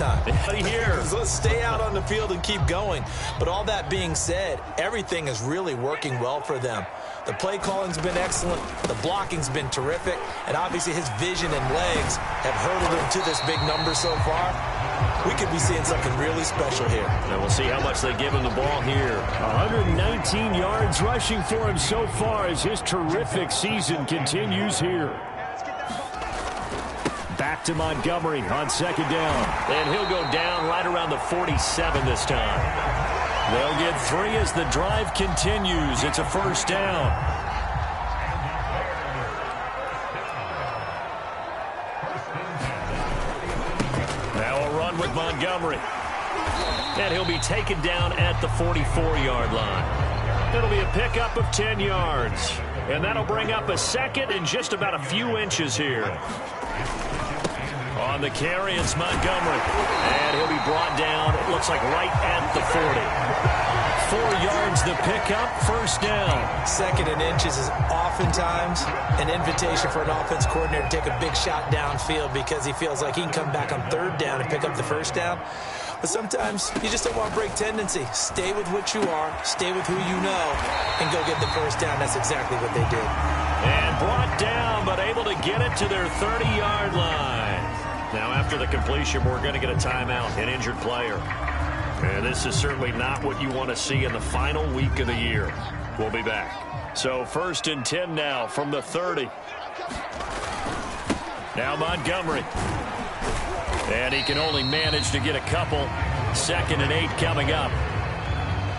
time. Here. Let's stay out on the field and keep going. But all that being said, everything is really working well for them. The play calling's been excellent. The blocking's been terrific. And obviously his vision and legs have hurdled him to this big number so far. We could be seeing something really special here. And we'll see how much they give him the ball here. 119 yards rushing for him so far as his terrific season continues here. Back to Montgomery on second down. And he'll go down right around the 47 this time. They'll get 3 as the drive continues. It's a first down. Now a run with Montgomery. And he'll be taken down at the 44-yard line. It'll be a pickup of 10 yards. And that'll bring up a second and just about a few inches here. On the carry, it's Montgomery. And he'll be brought down, it looks like right at the 40. 4 yards the pickup, first down. Second and inches is oftentimes an invitation for an offense coordinator to take a big shot downfield because he feels like he can come back on third down and pick up the first down. But sometimes you just don't want to break tendency. Stay with what you are, stay with who you know, and go get the first down. That's exactly what they did. And brought down, but able to get it to their 30-yard line. Now, after the completion, we're going to get a timeout, an injured player. And this is certainly not what you want to see in the final week of the year. We'll be back. So, 1st and 10 now from the 30. Now Montgomery. And he can only manage to get a couple. 2nd and 8 coming up.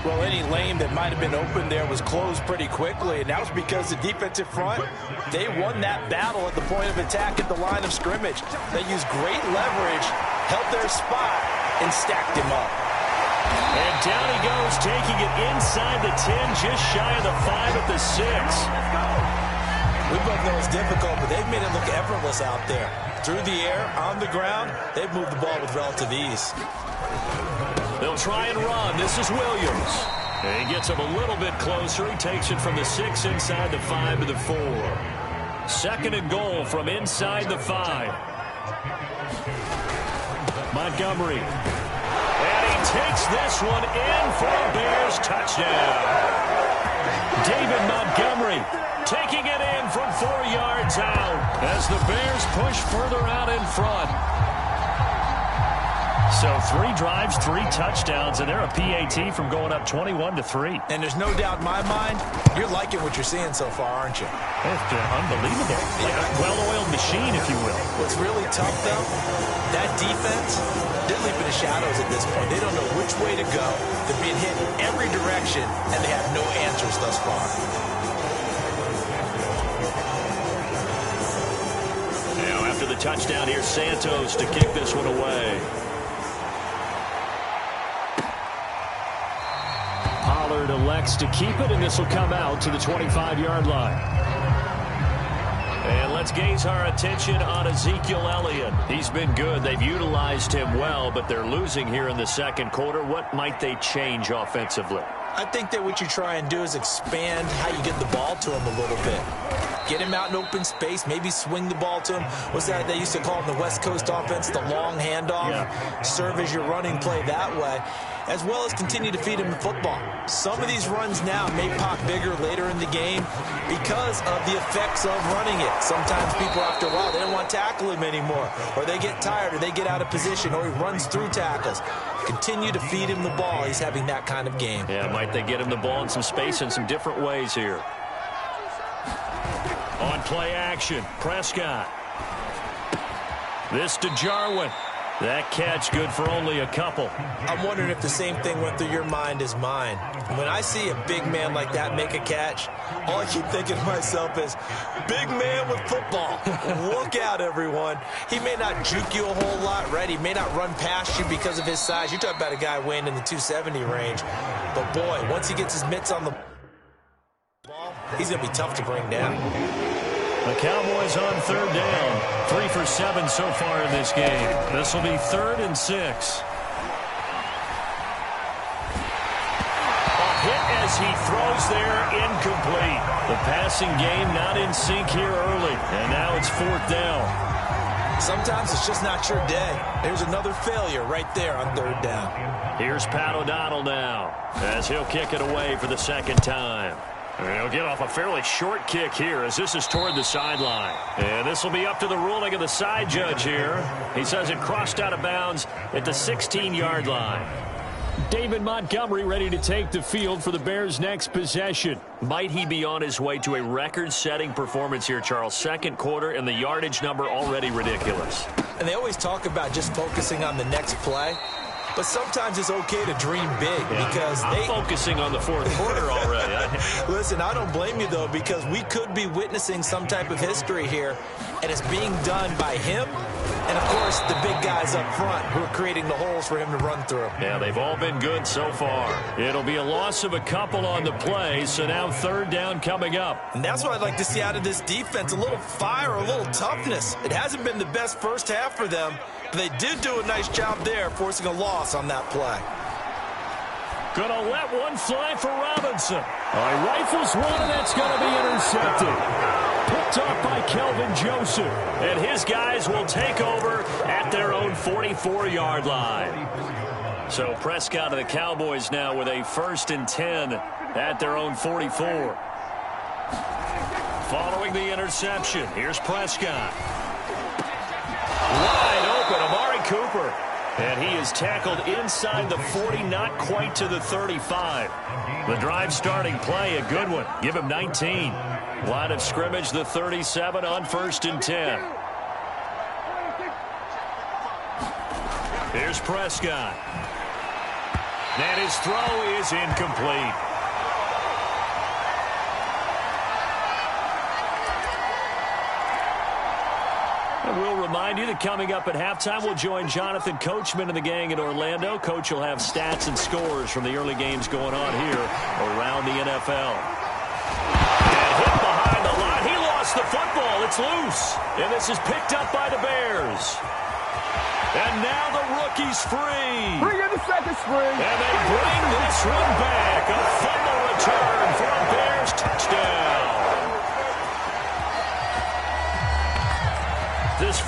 Well, any lane that might have been open there was closed pretty quickly, and that was because the defensive front, they won that battle at the point of attack at the line of scrimmage. They used great leverage, held their spot, and stacked him up. And down he goes, taking it inside the 10, just shy of the 5 at the 6. We both know it's difficult, but they've made it look effortless out there. Through the air, on the ground, they've moved the ball with relative ease. They'll try and run. This is Williams. And he gets him a little bit closer. He takes it from the 6 inside the 5 to the 4. 2nd and goal from inside the 5. Montgomery. And he takes this one in for a Bears touchdown. David Montgomery taking it in from 4 yards out as the Bears push further out in front. So 3 drives, 3 touchdowns, and they're a PAT from going up 21-3. And there's no doubt in my mind, you're liking what you're seeing so far, aren't you? It's unbelievable. Like a well-oiled machine, if you will. What's really tough, though, that defense, they're leaping the shadows at this point. They don't know which way to go. They're being hit in every direction, and they have no answers thus far. Now, after the touchdown, here's Santos to kick this one away. Pollard elects to keep it, and this will come out to the 25-yard line. And let's gaze our attention on Ezekiel Elliott. He's been good. They've utilized him well, but they're losing here in the second quarter. What might they change offensively? I think that what you try and do is expand how you get the ball to him a little bit. Get him out in open space, maybe swing the ball to him. What's that they used to call in the West Coast offense, the long handoff? Yeah. Serve as your running play that way, as well as continue to feed him the football. Some of these runs now may pop bigger later in the game because of the effects of running it. Sometimes people, after a while, they don't want to tackle him anymore, or they get tired, or they get out of position, or he runs through tackles. Continue to feed him the ball. He's having that kind of game. Yeah, might they get him the ball in some space in some different ways here. On play action, Prescott. This to Jarwin. That catch good for only a couple. I'm wondering if the same thing went through your mind as mine. When I see a big man like that make a catch, all I keep thinking to myself is, big man with football. Look out, everyone. He may not juke you a whole lot, right? He may not run past you because of his size. You're talking about a guy weighing in the 270 range. But, boy, once he gets his mitts on the ball, he's going to be tough to bring down. The Cowboys on third down. 3 for 7 so far in this game. This will be 3rd and 6. A hit as he throws there, incomplete. The passing game not in sync here early. And now it's 4th down. Sometimes it's just not your day. There's another failure right there on third down. Here's Pat O'Donnell now as he'll kick it away for the second time. And he'll get off a fairly short kick here as this is toward the sideline. And this will be up to the ruling of the side judge here. He says it crossed out of bounds at the 16-yard line. David Montgomery ready to take the field for the Bears' next possession. Might he be on his way to a record-setting performance here, Charles? Second quarter and the yardage number already ridiculous. And they always talk about just focusing on the next play. But sometimes it's okay to dream big because I'm focusing on the fourth quarter already. Listen, I don't blame you, though, because we could be witnessing some type of history here, and it's being done by him and, of course, the big guys up front who are creating the holes for him to run through. Yeah, they've all been good so far. It'll be a loss of a couple on the play, so now third down coming up. And that's what I'd like to see out of this defense, a little fire, a little toughness. It hasn't been the best first half for them, but they did do a nice job there forcing a loss on that play. Gonna let one fly for Robinson. Rifles one, and that's gonna be intercepted. Picked off by Kelvin Joseph. And his guys will take over at their own 44-yard line. So Prescott and the Cowboys now with a 1st and 10 at their own 44. Following the interception, here's Prescott. Wide open, Amari Cooper. And he is tackled inside the 40, not quite to the 35. The drive starting play, a good one. Give him 19. Line of scrimmage, the 37 on 1st and 10. Here's Prescott. And his throw is incomplete. And we'll remind you that coming up at halftime, we'll join Jonathan Coachman and the gang in Orlando. Coach will have stats and scores from the early games going on here around the NFL. And hit behind the line. He lost the football. It's loose. And this is picked up by the Bears. And now the rookie's free. Bring in the second spring. And they bring this one back. A fumble